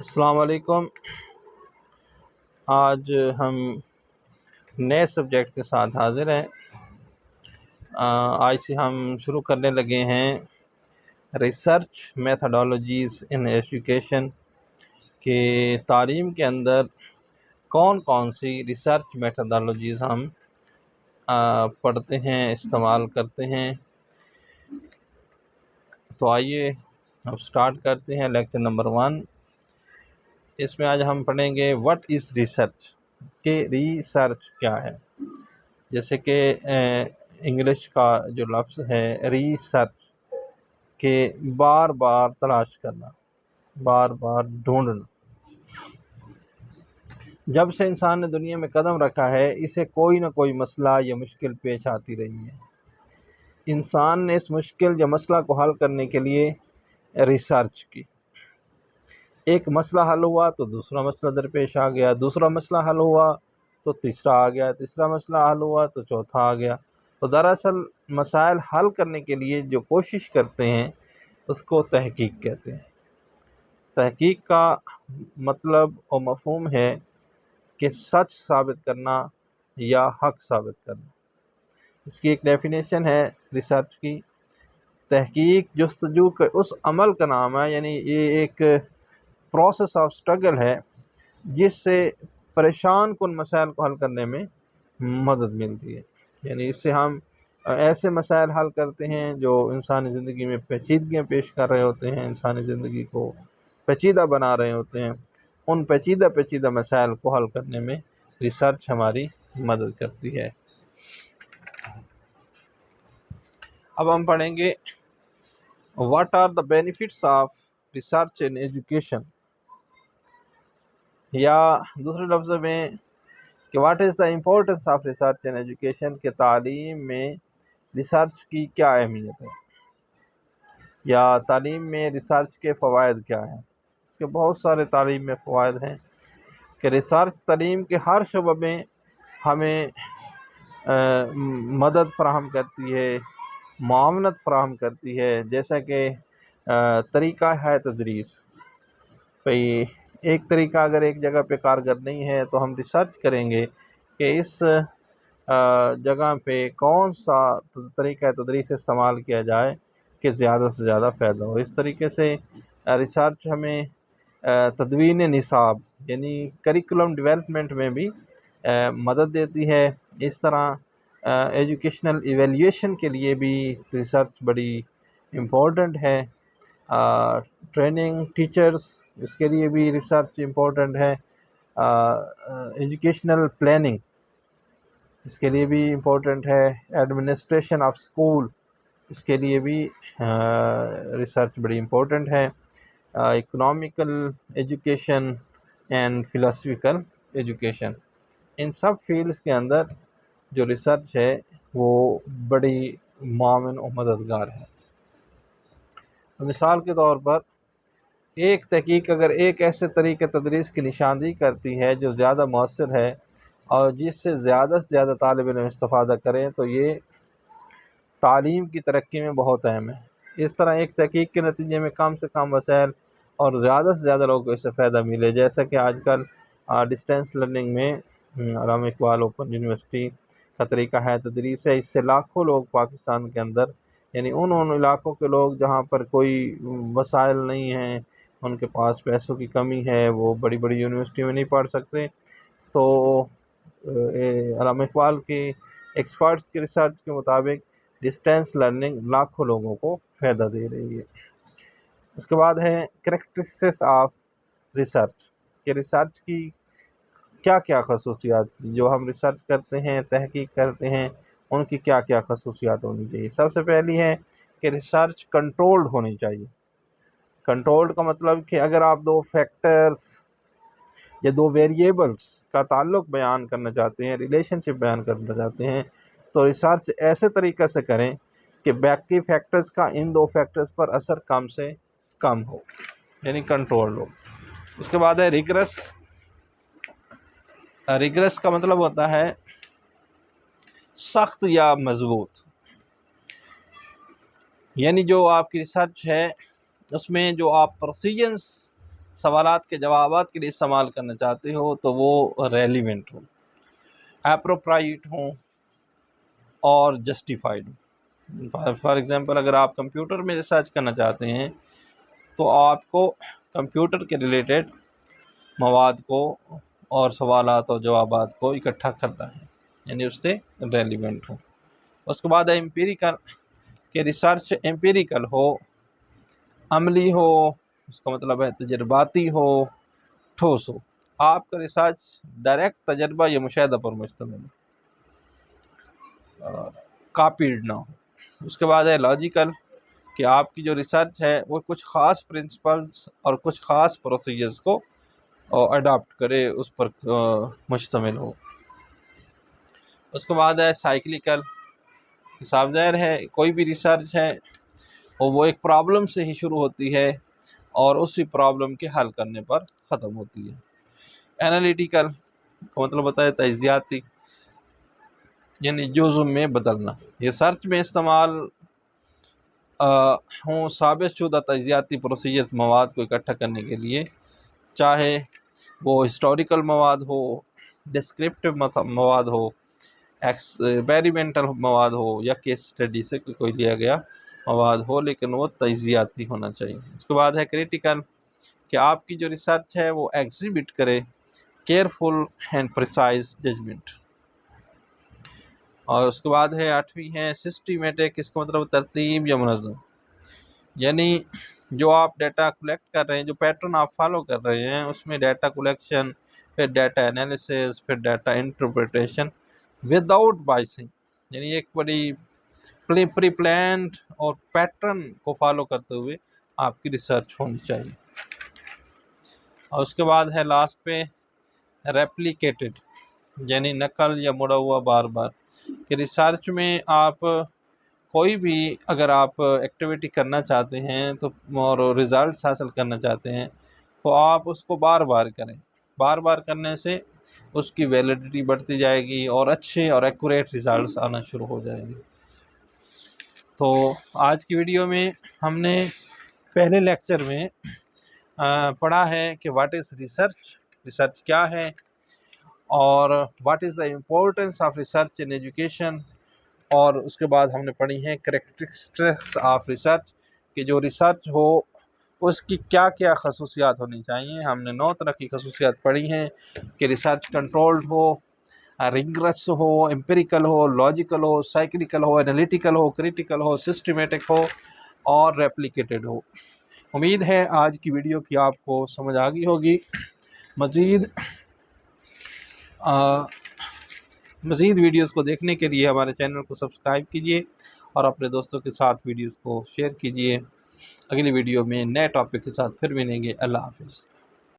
السلام علیکم۔ آج ہم نئے سبجیکٹ کے ساتھ حاضر ہیں۔ آج سے ہم شروع کرنے لگے ہیں ریسرچ میتھڈالوجیز ان ایجوکیشن کہ تعلیم کے اندر کون کون سی ریسرچ میتھڈالوجیز ہم پڑھتے ہیں، استعمال کرتے ہیں۔ تو آئیے اب سٹارٹ کرتے ہیں لیکچر نمبر 1۔ اس میں آج ہم پڑھیں گے وٹ از ریسرچ، کہ ریسرچ کیا ہے۔ جیسے کہ انگلش کا جو لفظ ہے ریسرچ، کہ بار بار تلاش کرنا، بار بار ڈھونڈنا۔ جب سے انسان نے دنیا میں قدم رکھا ہے اسے کوئی نہ کوئی مسئلہ یا مشکل پیش آتی رہی ہے۔ انسان نے اس مشکل یا مسئلہ کو حل کرنے کے لیے ریسرچ کی۔ ایک مسئلہ حل ہوا تو دوسرا مسئلہ درپیش آ گیا، دوسرا مسئلہ حل ہوا تو تیسرا آ گیا، تیسرا مسئلہ حل ہوا تو چوتھا آ گیا۔ تو دراصل مسائل حل کرنے کے لیے جو کوشش کرتے ہیں اس کو تحقیق کہتے ہیں۔ تحقیق کا مطلب اور مفہوم ہے کہ سچ ثابت کرنا یا حق ثابت کرنا۔ اس کی ایک ڈیفینیشن ہے ریسرچ کی۔ تحقیق جستجو کے اس عمل کا نام ہے، یعنی یہ ایک پروسیس آف اسٹرگل ہے جس سے پریشان کن مسائل کو حل کرنے میں مدد ملتی ہے۔ یعنی اس سے ہم ایسے مسائل حل کرتے ہیں جو انسانی زندگی میں پیچیدگیاں پیش کر رہے ہوتے ہیں، انسانی زندگی کو پیچیدہ بنا رہے ہوتے ہیں۔ ان پیچیدہ مسائل کو حل کرنے میں ریسرچ ہماری مدد کرتی ہے۔ اب ہم پڑھیں گے what are the benefits of research in education, یا دوسرے لفظوں میں کہ what is the importance of research in education, کہ تعلیم میں ریسرچ کی کیا اہمیت ہے، یا تعلیم میں ریسرچ کے فوائد کیا ہیں۔ اس کے بہت سارے تعلیم میں فوائد ہیں کہ ریسرچ تعلیم کے ہر شعبے میں ہمیں مدد فراہم کرتی ہے، معاونت فراہم کرتی ہے۔ جیسا کہ طریقہ ہے تدریس، بھئی ایک طریقہ اگر ایک جگہ پہ کارگر نہیں ہے تو ہم ریسرچ کریں گے کہ اس جگہ پہ کون سا طریقہ تدریس استعمال کیا جائے کہ زیادہ سے زیادہ فائدہ ہو۔ اس طریقے سے ریسرچ ہمیں تدوین نصاب یعنی کریکولم ڈیولپمنٹ میں بھی مدد دیتی ہے۔ اس طرح ایجوکیشنل ایویلیویشن کے لیے بھی ریسرچ بڑی امپورٹنٹ ہے۔ ٹریننگ ٹیچرز، اس کے لیے بھی ریسرچ امپورٹنٹ ہے۔ ایجوکیشنل پلاننگ، اس کے لیے بھی امپورٹنٹ ہے۔ ایڈمنسٹریشن آف اسکول، اس کے لیے بھی ریسرچ بڑی امپورٹنٹ ہے۔ Economical education and philosophical education, in sub fields کے اندر جو ریسرچ ہے وہ بڑی معاون و مددگار ہے۔ مثال کے طور پر ایک تحقیق اگر ایک ایسے طریقے تدریس کی نشاندہی کرتی ہے جو زیادہ مؤثر ہے اور جس سے زیادہ طالب علم استفادہ کریں تو یہ تعلیم کی ترقی میں بہت اہم ہے۔ اس طرح ایک تحقیق کے نتیجے میں کم سے کم وسائل اور زیادہ سے زیادہ لوگوں کو اس سے فائدہ ملے، جیسا کہ آج کل ڈسٹینس لرننگ میں علامہ اقبال اوپن یونیورسٹی کا طریقہ ہے تدریس ہے۔ اس سے لاکھوں لوگ پاکستان کے اندر، یعنی ان علاقوں کے لوگ جہاں پر کوئی وسائل نہیں ہیں، ان کے پاس پیسوں کی کمی ہے، وہ بڑی بڑی یونیورسٹی میں نہیں پڑھ سکتے، تو علامہ اقبال کے ایکسپرٹس کی ریسرچ کے مطابق ڈسٹینس لرننگ لاکھوں لوگوں کو فائدہ دے رہی ہے۔ اس کے بعد ہے کریکٹرسٹکس آف ریسرچ، کہ ریسرچ کی کیا کیا خصوصیات، جو ہم ریسرچ کرتے ہیں، تحقیق کرتے ہیں، ان کی کیا کیا خصوصیات ہونی چاہیے۔ سب سے پہلی ہے کہ ریسرچ کنٹرولڈ ہونی چاہیے۔ کنٹرولڈ کا مطلب کہ اگر آپ دو فیکٹرز یا دو ویریبلز کا تعلق بیان کرنا چاہتے ہیں، ریلیشن شپ بیان کرنا چاہتے ہیں، تو ریسرچ ایسے طریقے سے کریں کہ باقی فیکٹرز کا ان دو فیکٹرز پر اثر کم سے کم ہو، یعنی کنٹرول ہو۔ اس کے بعد ہے ریگرس۔ ریگرس کا مطلب ہوتا ہے سخت یا مضبوط، یعنی جو آپ کی ریسرچ ہے اس میں جو آپ پروسیجرز سوالات کے جوابات کے لیے استعمال کرنا چاہتے ہو تو وہ ریلیونٹ ہو، اپروپرائٹ ہوں اور جسٹیفائڈ ہوں۔ فار ایگزامپل اگر آپ کمپیوٹر میں ریسرچ کرنا چاہتے ہیں تو آپ کو کمپیوٹر کے ریلیٹڈ مواد کو اور سوالات اور جوابات کو اکٹھا کرنا ہے، یعنی اس سے ریلیونٹ ہو۔ اس کے بعد ہے امپیریکل، کہ ریسرچ امپیریکل ہو، عملی ہو، اس کا مطلب ہے تجرباتی ہو، ٹھوس ہو۔ آپ کا ریسرچ ڈائریکٹ تجربہ یا مشاہدہ پر مشتمل ہو، کاپیڈ نہ ہو۔ اس کے بعد ہے لاجیکل، کہ آپ کی جو ریسرچ ہے وہ کچھ خاص پرنسپلز اور کچھ خاص پروسیجرز کو اڈاپٹ کرے، اس پر مشتمل ہو۔ اس کے بعد ہے سائیکلیکل، صاف ظاہر ہے کوئی بھی ریسرچ ہے اور وہ ایک پرابلم سے ہی شروع ہوتی ہے اور اسی پرابلم کے حل کرنے پر ختم ہوتی ہے۔ انالیٹیکل کا مطلب ہوتا ہے تجزیاتی، یعنی جزء میں بدلنا۔ ریسرچ میں استعمال ہوں ثابت شدہ تجزیاتی پروسیجر مواد کو اکٹھا کرنے کے لیے، چاہے وہ ہسٹوریکل مواد ہو، ڈسکرپٹیو مواد ہو، ایکسپیریمنٹل مواد ہو، یا کیس اسٹڈی سے کوئی لیا گیا مواد ہو، لیکن وہ تجزیاتی ہونا چاہیے۔ اس کے بعد ہے کریٹیکل، کہ آپ کی جو ریسرچ ہے وہ ایگزیبٹ کرے کیئرفل اینڈ پریسائز ججمنٹ۔ اور اس کے بعد ہے 8ویں ہے سسٹمیٹک، اس کا مطلب ترتیب یا منظم، یعنی جو آپ ڈیٹا کلیکٹ کر رہے ہیں، جو پیٹرن آپ فالو کر رہے ہیں، اس میں ڈیٹا کلیکشن، پھر ڈیٹا انالیسس، پھر ڈیٹا انٹرپریٹیشن وداؤٹ بائسنگ، یعنی ایک بڑی پری پلانڈ اور پیٹرن کو فالو کرتے ہوئے آپ کی ریسرچ ہونی چاہیے۔ اور اس کے بعد ہے لاسٹ پہ ریپلیکیٹڈ، یعنی نقل یا مڑا ہوا بار بار، کہ ریسرچ میں آپ کوئی بھی اگر آپ ایکٹیویٹی کرنا چاہتے ہیں تو اور ریزلٹس حاصل کرنا چاہتے ہیں تو آپ اس کو بار بار کریں۔ بار بار کرنے سے اس کی ویلیڈیٹی بڑھتی جائے گی اور اچھے اور ایکوریٹ ریزلٹس آنا شروع ہو جائیں گے۔ تو آج کی ویڈیو میں ہم نے پہلے لیکچر میں پڑھا ہے کہ واٹ از ریسرچ، ریسرچ کیا ہے، اور what is the importance of research in education, اور اس کے بعد ہم نے پڑھی ہیں کریکٹرسٹکس آف ریسرچ، کہ جو ریسرچ ہو اس کی کیا کیا خصوصیات ہونی چاہیے۔ ہم نے 9 طرح کی خصوصیات پڑھی ہیں، کہ ریسرچ کنٹرولڈ ہو، رنگرس ہو، امپیریکل ہو، لاجیکل ہو، سائیکلیکل ہو، انالیٹیکل ہو، کریٹیکل ہو، سسٹمیٹک ہو، اور ریپلیکیٹڈ ہو۔ امید ہے آج کی ویڈیو کی آپ کو سمجھ آ گئی ہوگی۔ مزید ویڈیوز کو دیکھنے کے لیے ہمارے چینل کو سبسکرائب کیجیے اور اپنے دوستوں کے ساتھ ویڈیوز کو شیئر کیجیے۔ اگلی ویڈیو میں نئے ٹاپک کے ساتھ پھر ملیں گے۔ اللہ حافظ۔